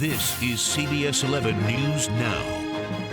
This is CBS 11 News Now.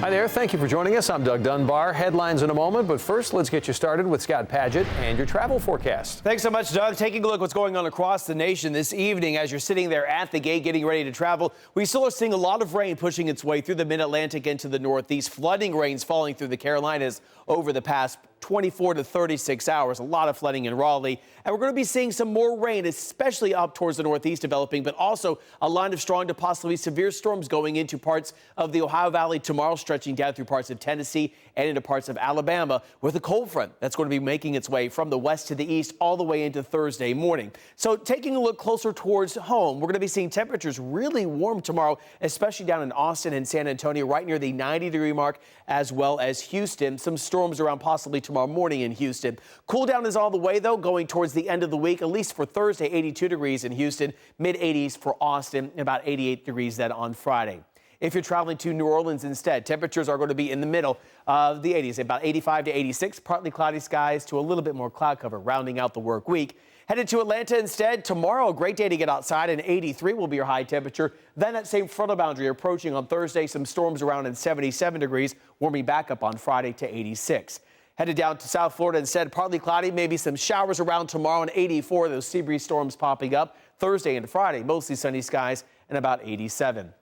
Hi there. Thank you for joining us. I'm Doug Dunbar. Headlines in a moment, but first, let's get you started with Scott Padgett and your travel forecast. Thanks so much, Doug. Taking a look at what's going on across the nation this evening as you're sitting there at the gate getting ready to travel. We still are seeing a lot of rain pushing its way through the mid-Atlantic into the Northeast. Flooding rains falling through the Carolinas over the past 24 to 36 hours. A lot of flooding in Raleigh. And we're going to be seeing some more rain, especially up towards the Northeast developing, but also a line of strong to possibly severe storms going into parts of the Ohio Valley tomorrow, stretching down through parts of Tennessee and into parts of Alabama with a cold front that's going to be making its way from the west to the east all the way into Thursday morning. So taking a look closer towards home, we're going to be seeing temperatures really warm tomorrow, especially down in Austin and San Antonio, right near the 90-degree mark, as well as Houston. Some storms around possibly tomorrow morning in Houston. Cool down is all the way, though, going towards the end of the week, at least for Thursday, 82 degrees in Houston, mid-80s for Austin, and about 88 degrees then on Friday. If you're traveling to New Orleans instead, temperatures are going to be in the middle of the 80s, about 85 to 86, partly cloudy skies to a little bit more cloud cover, rounding out the work week. Headed to Atlanta instead. Tomorrow, a great day to get outside, and 83 will be your high temperature. Then that same frontal boundary approaching on Thursday, some storms around in 77 degrees, warming back up on Friday to 86. Headed down to South Florida instead, partly cloudy, maybe some showers around tomorrow and 84. Those sea breeze storms popping up Thursday and Friday, mostly sunny skies and about 87.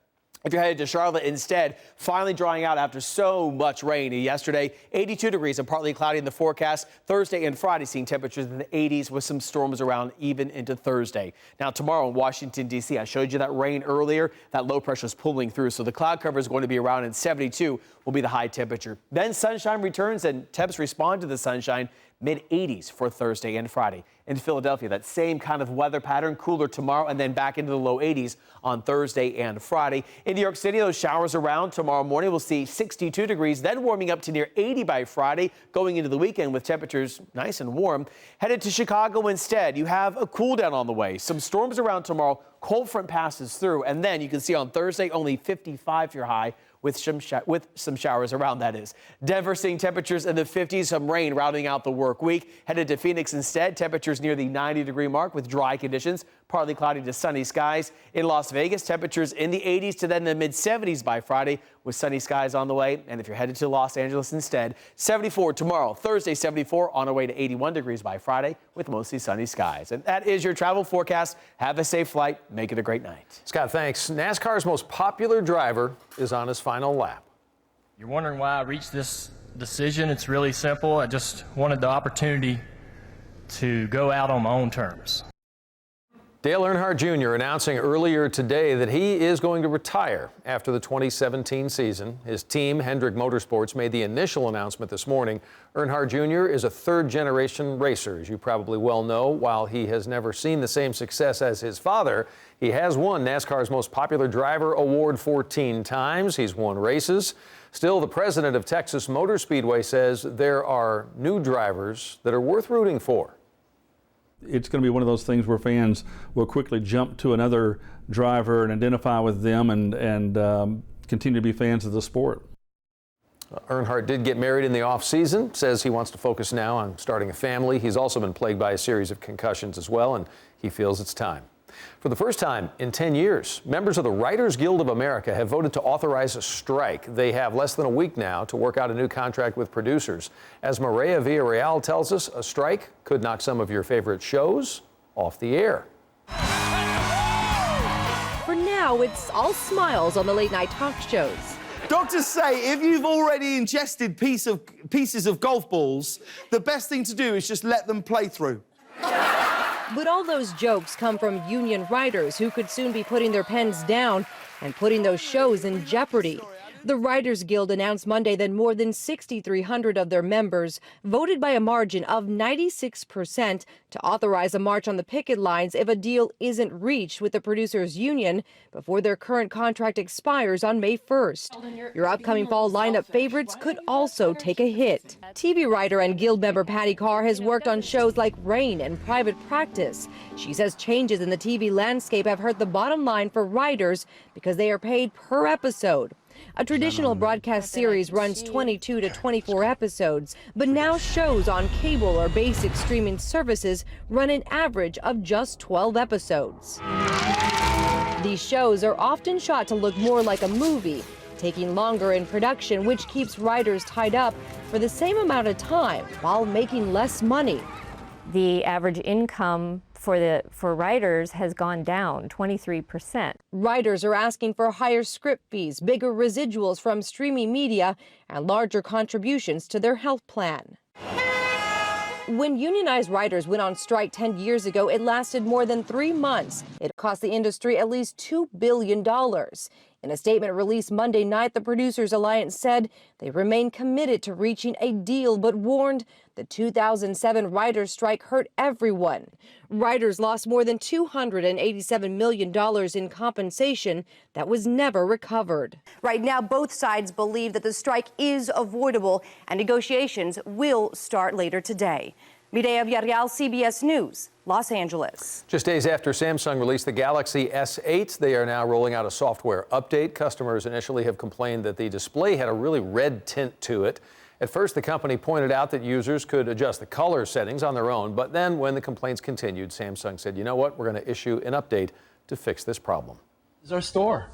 If you're headed to Charlotte instead, finally drying out after so much rain yesterday, 82 degrees and partly cloudy in the forecast. Thursday and Friday seeing temperatures in the 80s with some storms around even into Thursday. Now tomorrow in Washington, D.C., I showed you that rain earlier. That low pressure is pulling through, so the cloud cover is going to be around in 72 will be the high temperature. Then sunshine returns and temps respond to the sunshine. Mid-80s for Thursday and Friday. In Philadelphia, that same kind of weather pattern, cooler tomorrow and then back into the low 80s on Thursday and Friday. In New York City, those showers around tomorrow morning. We'll see 62 degrees, then warming up to near 80 by Friday, going into the weekend with temperatures nice and warm. Headed to Chicago instead, you have a cool down on the way. Some storms around tomorrow, cold front passes through, and then you can see on Thursday only 55 your high. With some showers around, that is. Denver seeing temperatures in the 50s, some rain rounding out the work week. Headed to Phoenix instead, temperatures near the 90-degree mark with dry conditions, partly cloudy to sunny skies. In Las Vegas, temperatures in the 80s to then the mid-70s by Friday with sunny skies on the way. And if you're headed to Los Angeles instead, 74 tomorrow, Thursday 74, on our way to 81 degrees by Friday with mostly sunny skies. And that is your travel forecast. Have a safe flight. Make it a great night. Scott, thanks. NASCAR's most popular driver is on his final lap. You're wondering why I reached this decision? It's really simple. I just wanted the opportunity to go out on my own terms. Dale Earnhardt Jr. announcing earlier today that he is going to retire after the 2017 season. His team, Hendrick Motorsports, made the initial announcement this morning. Earnhardt Jr. is a third-generation racer, as you probably well know. While he has never seen the same success as his father, he has won NASCAR's Most Popular Driver award 14 times. He's won races. Still, the president of Texas Motor Speedway says there are new drivers that are worth rooting for. It's going to be one of those things where fans will quickly jump to another driver and identify with them and continue to be fans of the sport. Earnhardt did get married in the off-season, says he wants to focus now on starting a family. He's also been plagued by a series of concussions as well, and he feels it's time. For the first time in 10 years, members of the Writers Guild of America have voted to authorize a strike. They have less than a week now to work out a new contract with producers. As Maria Villarreal tells us, a strike could knock some of your favorite shows off the air. For now, it's all smiles on the late-night talk shows. Doctors say if you've already ingested pieces of golf balls, the best thing to do is just let them play through. But all those jokes come from union writers who could soon be putting their pens down and putting those shows in jeopardy. The Writers Guild announced Monday that more than 6,300 of their members voted by a margin of 96% to authorize a march on the picket lines if a deal isn't reached with the producers union before their current contract expires on May 1st. Your upcoming fall lineup favorites could also take a hit. TV writer and Guild member Patty Carr has worked on shows like Rain and Private Practice. She says changes in the TV landscape have hurt the bottom line for writers because they are paid per episode. A traditional broadcast series runs 22 to 24 episodes, but now shows on cable or basic streaming services run an average of just 12 episodes. These shows are often shot to look more like a movie, taking longer in production, which keeps riders tied up for the same amount of time while making less money. The average income for riders has gone down 23%. Riders are asking for higher script fees, bigger residuals from streaming media, and larger contributions to their health plan. When unionized riders went on strike 10 years ago, it lasted more than 3 months. It cost the industry at least $2 billion. In a statement released Monday night, the Producers Alliance said they remain committed to reaching a deal, but warned the 2007 riders' strike hurt everyone. Riders lost more than $287 million in compensation that was never recovered. Right now, both sides believe that the strike is avoidable and negotiations will start later today. Mireya Villarreal, CBS News, Los Angeles. Just days after Samsung released the Galaxy S8, they are now rolling out a software update. Customers initially have complained that the display had a really red tint to it. At first, the company pointed out that users could adjust the color settings on their own, but then when the complaints continued, Samsung said, you know what, we're going to issue an update to fix this problem. This is our store.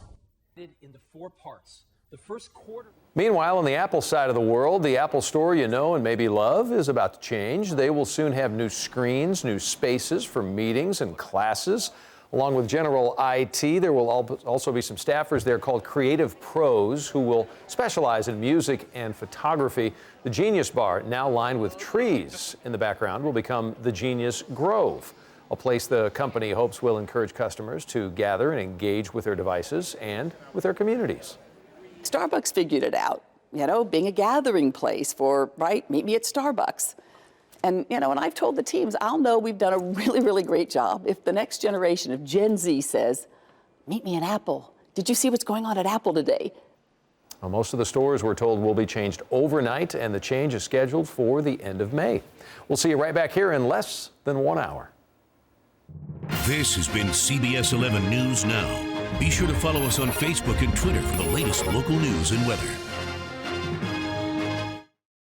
In the 4 parts. The first quarter. Meanwhile, on the Apple side of the world, the Apple Store you know and maybe love is about to change. They will soon have new screens, new spaces for meetings and classes. Along with general IT, there will also be some staffers there called creative pros who will specialize in music and photography. The Genius Bar, now lined with trees in the background, will become the Genius Grove, a place the company hopes will encourage customers to gather and engage with their devices and with their communities. Starbucks figured it out, being a gathering place for, meet me at Starbucks. And, and I've told the teams, I'll know we've done a really, really great job if the next generation of Gen Z says, meet me at Apple. Did you see what's going on at Apple today? Well, most of the stores, we're told, will be changed overnight, and the change is scheduled for the end of May. We'll see you right back here in less than 1 hour. This has been CBS 11 News Now. Be sure to follow us on Facebook and Twitter for the latest local news and weather.